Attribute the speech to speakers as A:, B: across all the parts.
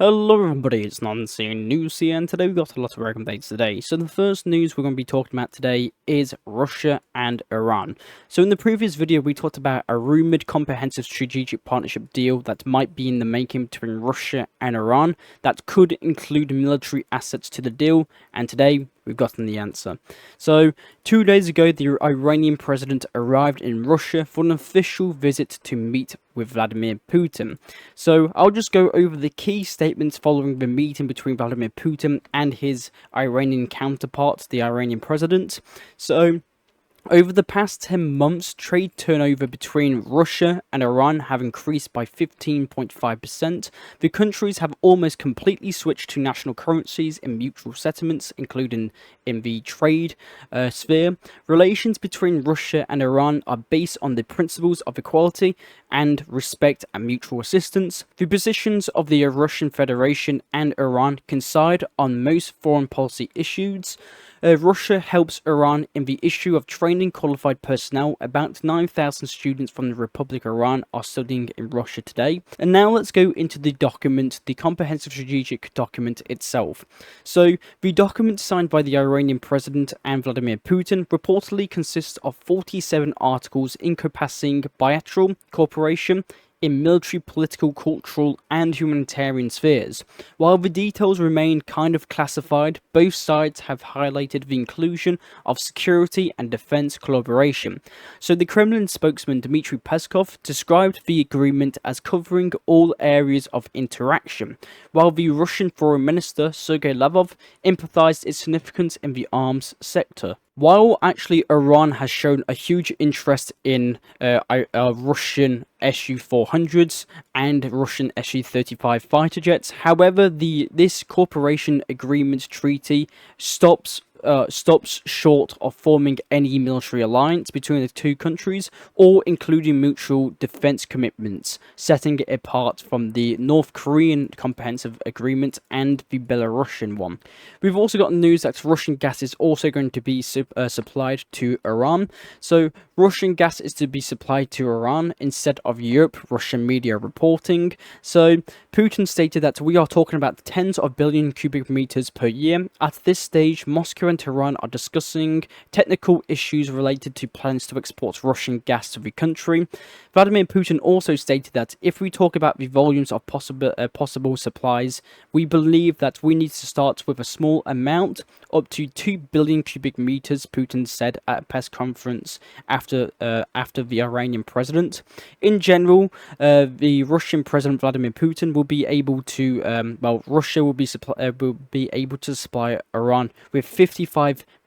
A: Hello everybody, it's non-seeing news here, and today we've got a lot of recommendations today. So the first news we're going to be talking about today is Russia and Iran. So in the previous video we talked about a rumoured comprehensive strategic partnership deal that might be in the making between Russia and Iran that could include military assets to the deal, and today we've gotten the answer. So 2 days ago the Iranian president arrived in Russia for an official visit to meet with Vladimir Putin. So I'll just go over the key statements following the meeting between Vladimir Putin and his Iranian counterpart, the Iranian president. So over the past 10 months, trade turnover between Russia and Iran have increased by 15.5%. The countries have almost completely switched to national currencies in mutual settlements, including in the trade sphere. Relations between Russia and Iran are based on the principles of equality and respect and mutual assistance. The positions of the Russian Federation and Iran coincide on most foreign policy issues. Russia helps Iran in the issue of training qualified personnel. About 9,000 students from the Republic of Iran are studying in Russia today. And now let's go into the document, the comprehensive strategic document itself. So the document signed by the Iranian president and Vladimir Putin reportedly consists of 47 articles encompassing bilateral cooperation in military, political, cultural, and humanitarian spheres. While the details remain kind of classified, both sides have highlighted the inclusion of security and defense collaboration. So the Kremlin spokesman Dmitry Peskov described the agreement as covering all areas of interaction, while the Russian Foreign Minister Sergei Lavrov emphasized its significance in the arms sector. While actually Iran has shown a huge interest in Russian Su-400s and Russian Su-35 fighter jets, however, this cooperation agreement treaty stops short of forming any military alliance between the two countries or including mutual defense commitments, setting it apart from the North Korean comprehensive agreement and the Belarusian one. We've also got news that Russian gas is also going to be supplied to Iran. So Russian gas is to be supplied to Iran instead of Europe, Russian media reporting. So Putin stated that we are talking about tens of billion cubic meters per year. At this stage, Moscow and Tehran are discussing technical issues related to plans to export Russian gas to the country. Vladimir Putin also stated that if we talk about the volumes of possible supplies, we believe that we need to start with a small amount, up to 2 billion cubic meters, Putin said at a press conference after the Iranian president. In general, the Russian President Vladimir Putin will be able to, Russia will be able to supply Iran with 55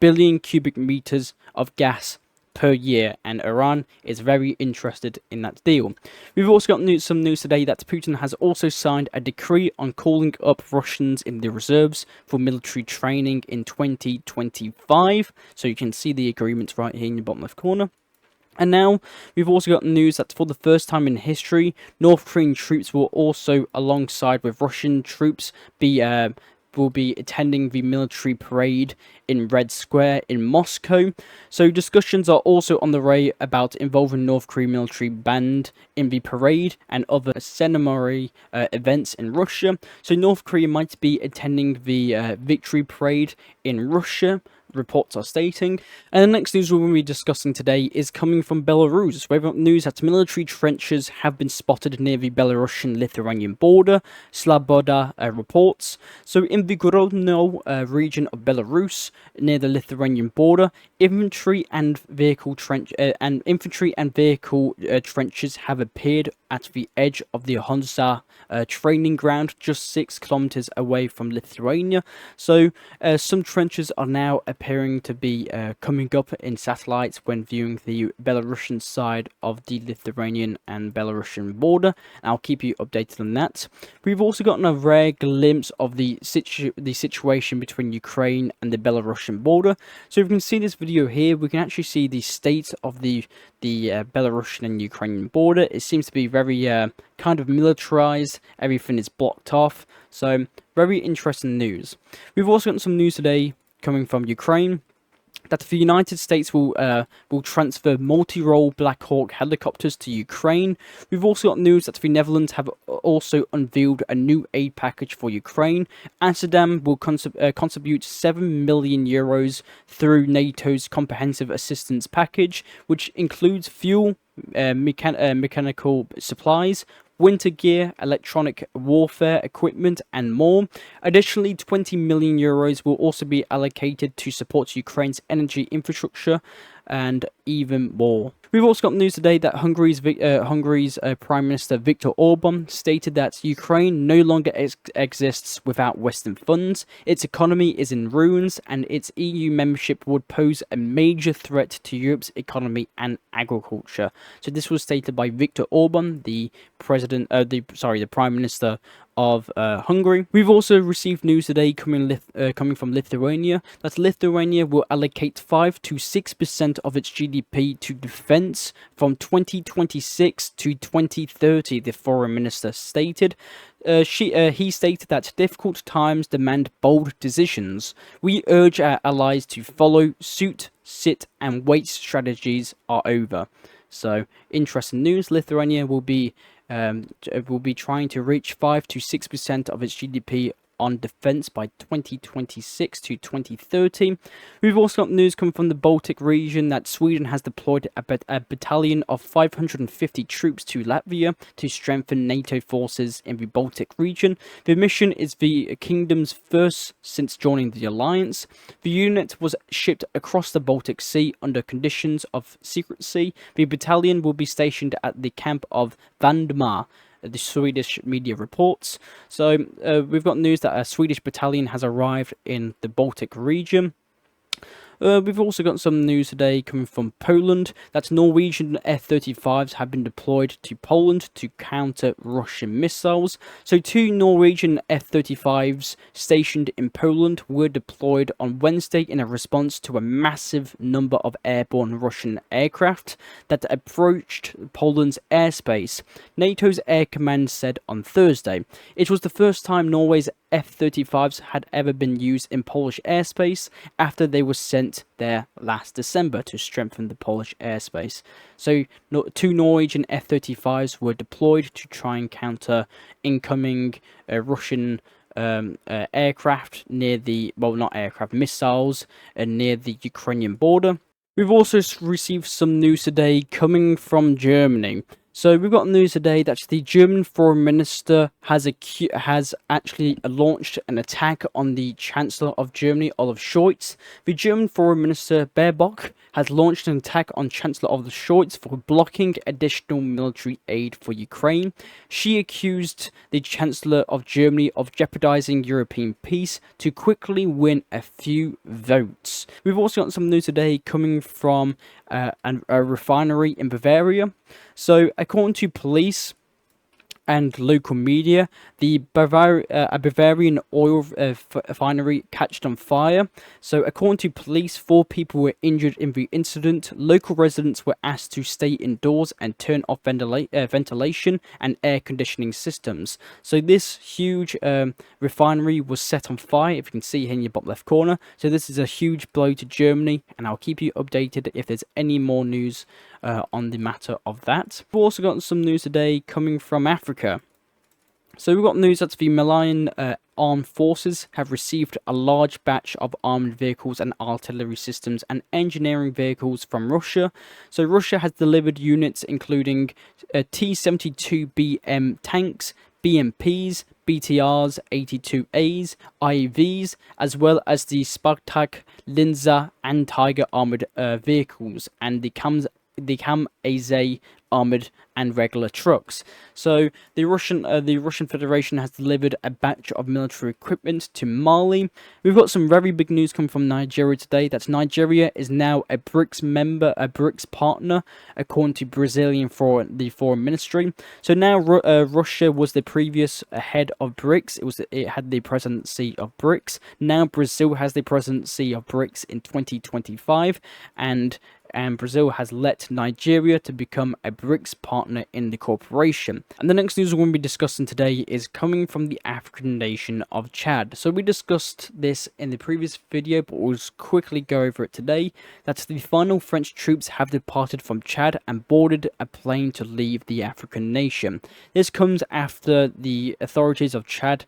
A: billion cubic meters of gas per year, and Iran is very interested in that deal. We've also got some news today that Putin has also signed a decree on calling up Russians in the reserves for military training in 2025. So you can see the agreement right here in the bottom left corner. And now, we've also got news that for the first time in history, North Korean troops will also, alongside with Russian troops, will be attending the military parade in Red Square in Moscow. So discussions are also on the way about involving North Korean military band in the parade and other ceremonial events in Russia. So North Korea might be attending the victory parade in Russia, reports are stating. And the next news we're going to be discussing today is coming from Belarus. We've got news that military trenches have been spotted near the Belarusian-Lithuanian border, Sloboda reports. So in the Grodno region of Belarus, near the Lithuanian border, infantry and vehicle trenches have appeared at the edge of the Honza training ground, just 6 kilometers away from Lithuania. So some trenches are now appearing to be coming up in satellites when viewing the Belarusian side of the Lithuanian and Belarusian border. And I'll keep you updated on that. We've also gotten a rare glimpse of the situation between Ukraine and the Belarusian border. So if you can see this video here, we can actually see the state of the Belarusian and Ukrainian border. It seems to be very kind of militarized. Everything is blocked off. So very interesting news. We've also got some news today coming from Ukraine. that the United States will transfer multi-role Black Hawk helicopters to Ukraine. We've also got news that the Netherlands have also unveiled a new aid package for Ukraine. Amsterdam will contribute 7 million euros through NATO's comprehensive assistance package, which includes fuel, mechanical supplies, winter gear, electronic warfare equipment, and more. Additionally, 20 million euros will also be allocated to support Ukraine's energy infrastructure and even more. We've also got news today that Hungary's Prime Minister Viktor Orban stated that Ukraine no longer exists without Western funds, its economy is in ruins, and its EU membership would pose a major threat to Europe's economy and agriculture. So this was stated by Viktor Orban, the Prime Minister of Hungary. We've also received news today coming from Lithuania that Lithuania will allocate 5 to 6% of its GDP to defense from 2026 to 2030, the foreign minister stated. He stated that difficult times demand bold decisions. We urge our allies to follow suit, sit and wait strategies are over. So, interesting news. Lithuania will be trying to reach 5 to 6% of its GDP on defense by 2026 to 2030. We've also got news coming from the Baltic region that Sweden has deployed a battalion of 550 troops to Latvia to strengthen NATO forces in the Baltic region. The mission is the kingdom's first since joining the alliance. The unit was shipped across the Baltic Sea under conditions of secrecy. The battalion will be stationed at the camp of Vandmar, the Swedish media reports. So we've got news that a Swedish battalion has arrived in the Baltic region. We've also got some news today coming from Poland that Norwegian F35s have been deployed to Poland to counter Russian missiles. So 2 Norwegian F35s stationed in Poland were deployed on Wednesday in a response to a massive number of airborne Russian aircraft that approached Poland's airspace, NATO's air command said on Thursday. It was the first time Norway's F-35s had ever been used in Polish airspace after they were sent there last December to strengthen the Polish airspace. So 2 Norwegian F-35s were deployed to try and counter incoming Russian aircraft near the, missiles near the Ukrainian border. We've also received some news today coming from Germany. So we've got news today that the German foreign minister has actually launched an attack on the Chancellor of Germany, Olaf Scholz. The German foreign minister Baerbock has launched an attack on Chancellor Olaf Scholz for blocking additional military aid for Ukraine. She accused the Chancellor of Germany of jeopardizing European peace to quickly win a few votes. We've also got some news today coming from a refinery in Bavaria. So, according to police and local media, a Bavarian oil refinery catched on fire. So, according to police, 4 people were injured in the incident. Local residents were asked to stay indoors and turn off ventilation and air conditioning systems. So, this huge refinery was set on fire, if you can see here in your bottom left corner. So, this is a huge blow to Germany, and I'll keep you updated if there's any more news on the matter of that. We've also got some news today coming from Africa. So we've got news that the Malian armed forces have received a large batch of armored vehicles and artillery systems and engineering vehicles from Russia. So Russia has delivered units including T-72BM tanks, BMPs, BTRs, 82As, IEVs, as well as the Spartak, Linza and Tiger armored vehicles and the Kamaz armored and regular trucks. So the Russian Federation has delivered a batch of military equipment to Mali. We've got some very big news coming from Nigeria today. That Nigeria is now a BRICS member, a BRICS partner, according to Brazilian foreign ministry. So now Russia was the previous head of BRICS. It had the presidency of BRICS. Now Brazil has the presidency of BRICS in 2025, and and Brazil has let Nigeria to become a BRICS partner in the corporation. And the next news we're going to be discussing today is coming from the African nation of Chad. So we discussed this in the previous video, but we'll just quickly go over it today. That's the final French troops have departed from Chad and boarded a plane to leave the African nation. This comes after the authorities of Chad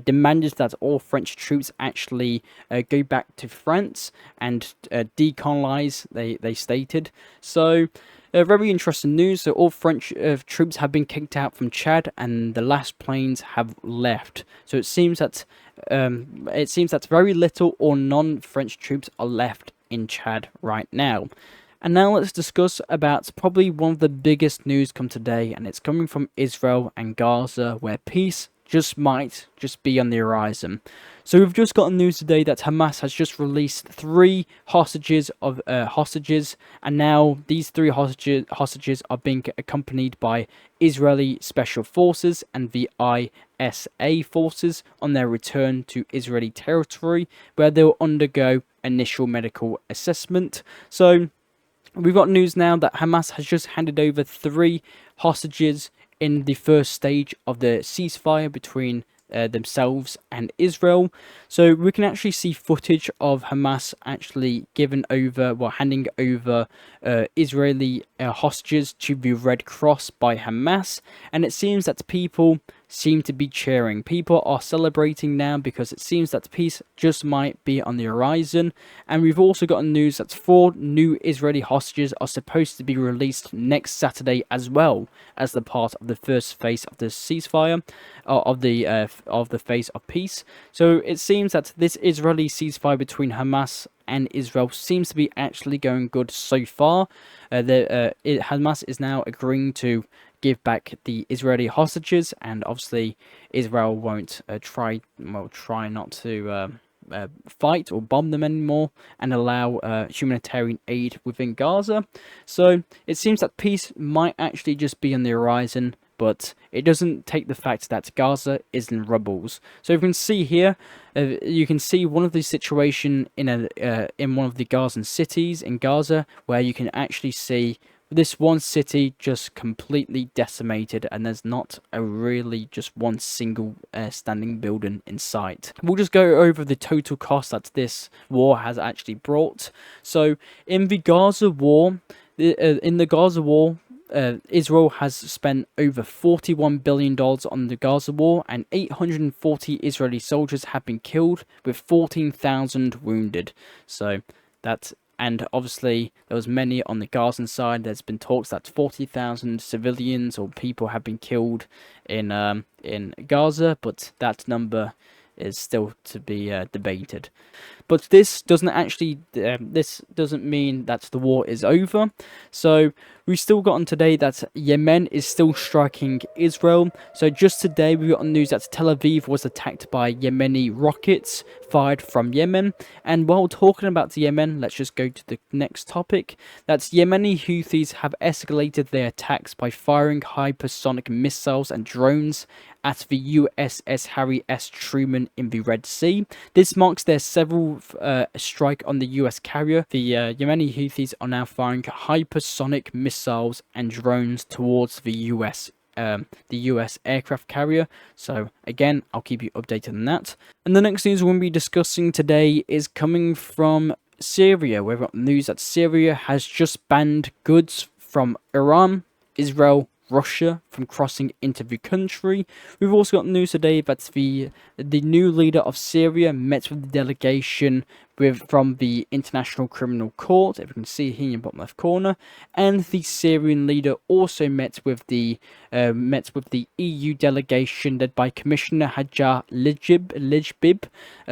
A: demanded that all French troops actually go back to France and decolonize, they stated. So very interesting news. So all French troops have been kicked out from Chad, and the last planes have left. So it seems that very little or none French troops are left in Chad right now. And now let's discuss about probably one of the biggest news come today, and it's coming from Israel and Gaza, where peace might be on the horizon. So we've just gotten news today that Hamas has just released 3 hostages, and now these 3 hostages are being accompanied by Israeli special forces and the ISA forces on their return to Israeli territory, where they'll undergo initial medical assessment. So we've got news now that Hamas has just handed over 3 hostages in the first stage of the ceasefire between themselves and Israel. So we can actually see footage of Hamas actually handing over Israeli hostages to the Red Cross by Hamas, and it seems that people seem to be cheering. People are celebrating now because it seems that peace just might be on the horizon. And we've also gotten news that 4 new Israeli hostages are supposed to be released next Saturday as well, as the part of the first phase of the ceasefire, of the phase of peace. So it seems that this Israeli ceasefire between Hamas and Israel seems to be actually going good so far. Hamas is now agreeing to give back the Israeli hostages, and obviously Israel won't try not to fight or bomb them anymore and allow humanitarian aid within Gaza. So it seems that peace might actually just be on the horizon, but it doesn't take the fact that Gaza is in rubbles. So you can see here, you can see one of the situation in one of the Gazan cities in Gaza, where you can actually see this one city just completely decimated, and there's not just one single standing building in sight. We'll just go over the total cost that this war has actually brought. So in the Gaza war, Israel has spent over $41 billion on the Gaza war, and 840 Israeli soldiers have been killed, with 14,000 wounded. So that's, and obviously there was many on the Gazan side. There's been talks that 40,000 civilians or people have been killed in Gaza, but that number is still to be debated. But this doesn't mean that the war is over. So we still got on today that Yemen is still striking Israel. So just today we got on news that Tel Aviv was attacked by Yemeni rockets fired from Yemen. And while talking about Yemen, let's just go to the next topic. That's Yemeni Houthis have escalated their attacks by firing hypersonic missiles and drones at the USS Harry S. Truman in the Red Sea. This marks their several strike on the US carrier. The Yemeni Houthis are now firing hypersonic missiles and drones towards the US aircraft carrier. So again, I'll keep you updated on that. And the next news we're going to be discussing today is coming from Syria. We've got news that Syria has just banned goods from Iran, Israel, Russia from crossing into the country. We've also got news today that the new leader of Syria met with the delegation from the International Criminal Court, if you can see here in the bottom left corner, and the Syrian leader also met with the EU delegation led by Commissioner Hajar Lijbib,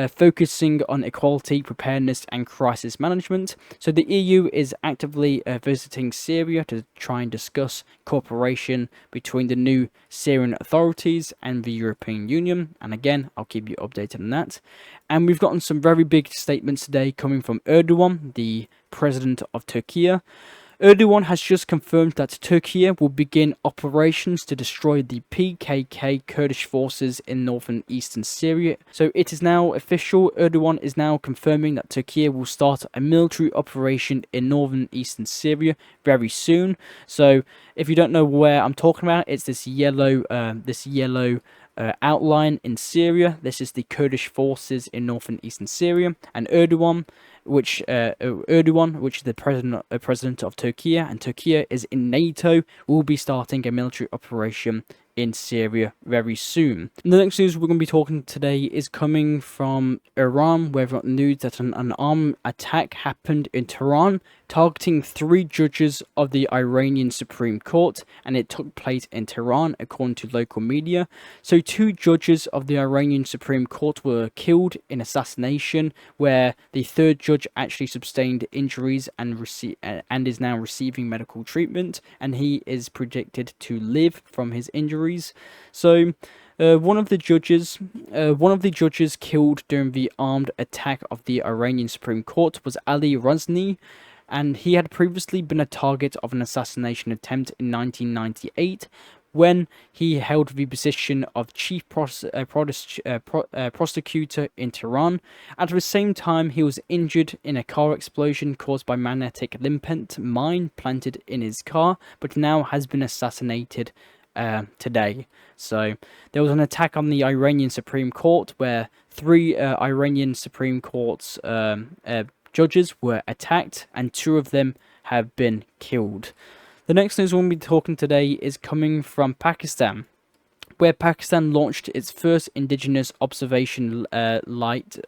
A: focusing on equality, preparedness and crisis management. So the EU is actively visiting Syria to try and discuss cooperation between the new Syrian authorities and the European Union, and again I'll keep you updated on that. And we've gotten some very big statements today coming from Erdogan, the president of Turkey. Erdogan has just confirmed that Turkey will begin operations to destroy the PKK Kurdish forces in northern eastern Syria. So it is now official. Erdogan is now confirming that Turkey will start a military operation in northern eastern Syria very soon. So if you don't know where I'm talking about, it's this yellow outline in Syria. This is the Kurdish forces in northern eastern Syria, and Erdogan, which is the president of Turkey, and Turkey is in NATO, will be starting a military operation in Syria very soon. The next news we're going to be talking today is coming from Iran, where we've got news that an armed attack happened in Tehran, targeting 3 judges of the Iranian Supreme Court, and it took place in Tehran, according to local media. So 2 judges of the Iranian Supreme Court were killed in assassination, where the 3rd judge actually sustained injuries and is now receiving medical treatment, and he is predicted to live from his injuries. So one of the judges killed during the armed attack of the Iranian Supreme Court was Ali Razni, and he had previously been a target of an assassination attempt in 1998 when he held the position of chief prosecutor in Tehran. At the same time, he was injured in a car explosion caused by magnetic limpet mine planted in his car, but now has been assassinated today. So there was an attack on the Iranian Supreme Court where 3 Iranian Supreme Court's judges were attacked, and 2 of them have been killed. The next news we'll be talking today is coming from Pakistan, where Pakistan launched its first indigenous observation satellite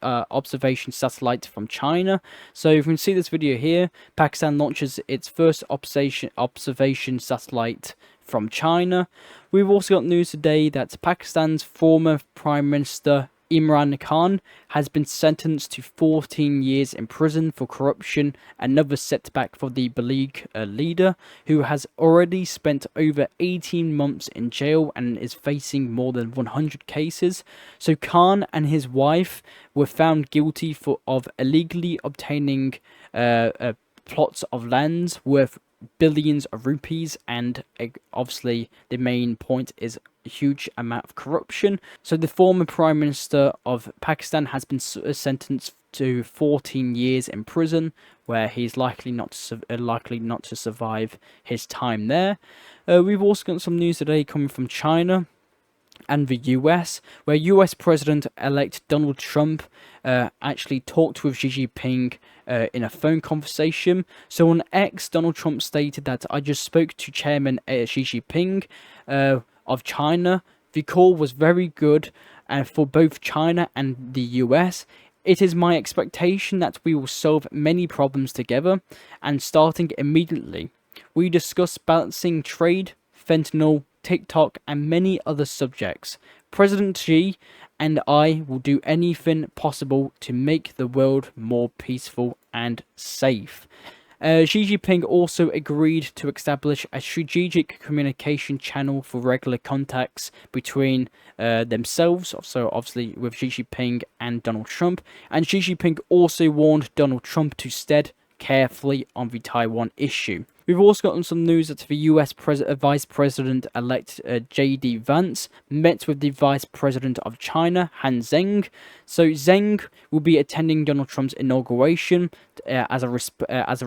A: from China. So you can see this video here. Pakistan launches its first observation satellite from China. We've also got news today that Pakistan's former Prime Minister Imran Khan has been sentenced to 14 years in prison for corruption, another setback for the Belarus leader, who has already spent over 18 months in jail and is facing more than 100 cases. So Khan and his wife were found guilty of illegally obtaining plots of lands worth billions of rupees, and obviously the main point is a huge amount of corruption. So the former Prime Minister of Pakistan has been sentenced to 14 years in prison, where he's likely not to survive his time there. We've also got some news today coming from China and the US, where US President-elect Donald Trump actually talked with Xi Jinping in a phone conversation. So on X, Donald Trump stated that I just spoke to Chairman Xi Jinping of China. The call was very good for both China and the US. It is my expectation that we will solve many problems together, and starting immediately. We discussed balancing trade, fentanyl, TikTok, and many other subjects. President Xi and I will do anything possible to make the world more peaceful and safe. Xi Jinping also agreed to establish a strategic communication channel for regular contacts between themselves, so obviously with Xi Jinping and Donald Trump. And Xi Jinping also warned Donald Trump to tread carefully on the Taiwan issue. We've also gotten some news that the US Vice President-elect J.D. Vance met with the Vice President of China, Han Zheng. So Zheng will be attending Donald Trump's inauguration as a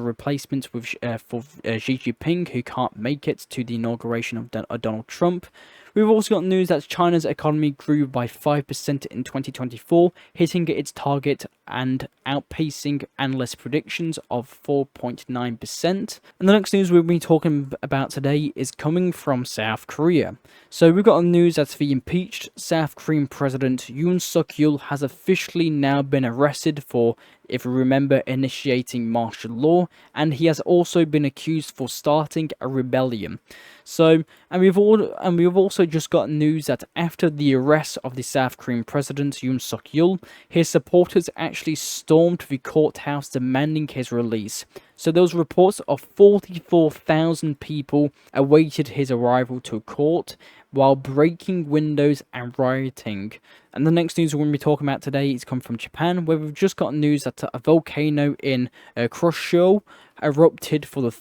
A: replacement for Xi Jinping, who can't make it to the inauguration of Donald Trump. We've also got news that China's economy grew by 5% in 2024, hitting its target and outpacing analyst predictions of 4.9%. And the next news we'll be talking about today is coming from South Korea. So we've got news that the impeached South Korean President Yoon Suk-yeol has officially now been arrested for, if you remember, initiating martial law, and he has also been accused for starting a rebellion. So, and we've also just got news that after the arrest of the South Korean President Yoon Suk-yeol, his supporters actually stormed the courthouse demanding his release. So those reports of 44,000 people awaited his arrival to court while breaking windows and rioting. And the next news we're going to be talking about today is come from Japan, where we've just got news that a volcano in Kuroshio erupted for the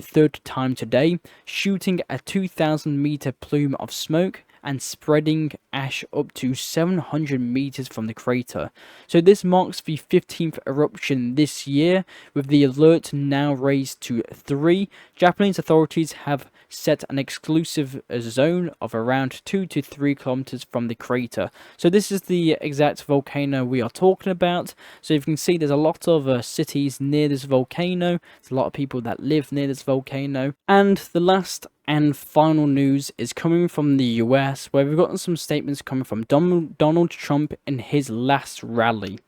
A: third time today, shooting a 2,000-meter plume of smoke and spreading ash up to 700 meters from the crater. So this marks the 15th eruption this year, with the alert now raised to 3. Japanese authorities have set an exclusive zone of around 2 to 3 kilometers from the crater. So this is the exact volcano we are talking about. So you can see there's a lot of cities near this volcano. There's a lot of people that live near this volcano. And the last and final news is coming from the US, where we've gotten some statements coming from Donald Trump in his last rally.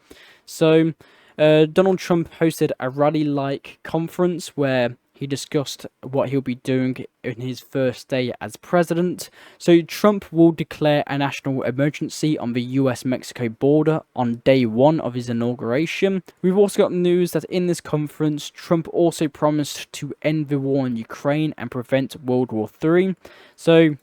A: So Donald Trump hosted a rally-like conference where he discussed what he'll be doing in his first day as president. So Trump will declare a national emergency on the US-Mexico border on day 1 of his inauguration. We've also got news that in this conference, Trump also promised to end the war in Ukraine and prevent World War III. So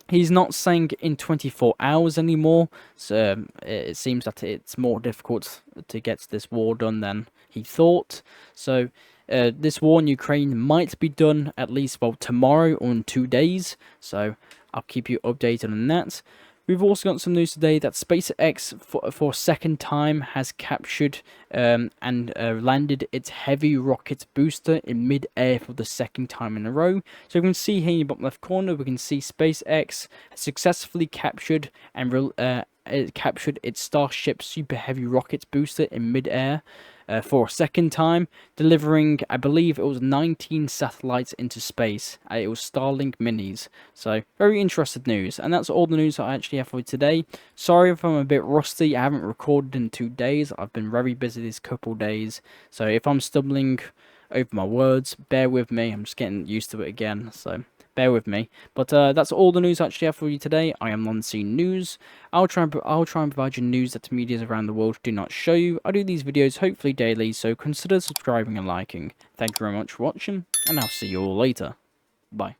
A: he's not saying in 24 hours anymore, so it seems that it's more difficult to get this war done than he thought. So this war in Ukraine might be done at least, well, tomorrow or in 2 days, so I'll keep you updated on that. We've also got some news today that SpaceX, for a second time, has captured and landed its heavy rocket booster in mid-air for the second time in a row. So you can see here in the bottom left corner, we can see SpaceX has successfully captured and it captured its Starship Super Heavy rocket booster in mid-air for a second time, delivering, I believe it was 19 satellites into space. It was Starlink minis. So very interesting news, and that's all the news I actually have for you today. Sorry if I'm a bit rusty. I haven't recorded in 2 days. I've been very busy these couple days, so if I'm stumbling over my words, bear with me. I'm just getting used to it again, so bear with me. But that's all the news I actually have for you today. I am Non-Scene News. I'll try and provide you news that the media around the world do not show you. I do these videos hopefully daily, so consider subscribing and liking. Thank you very much for watching, and I'll see you all later. Bye.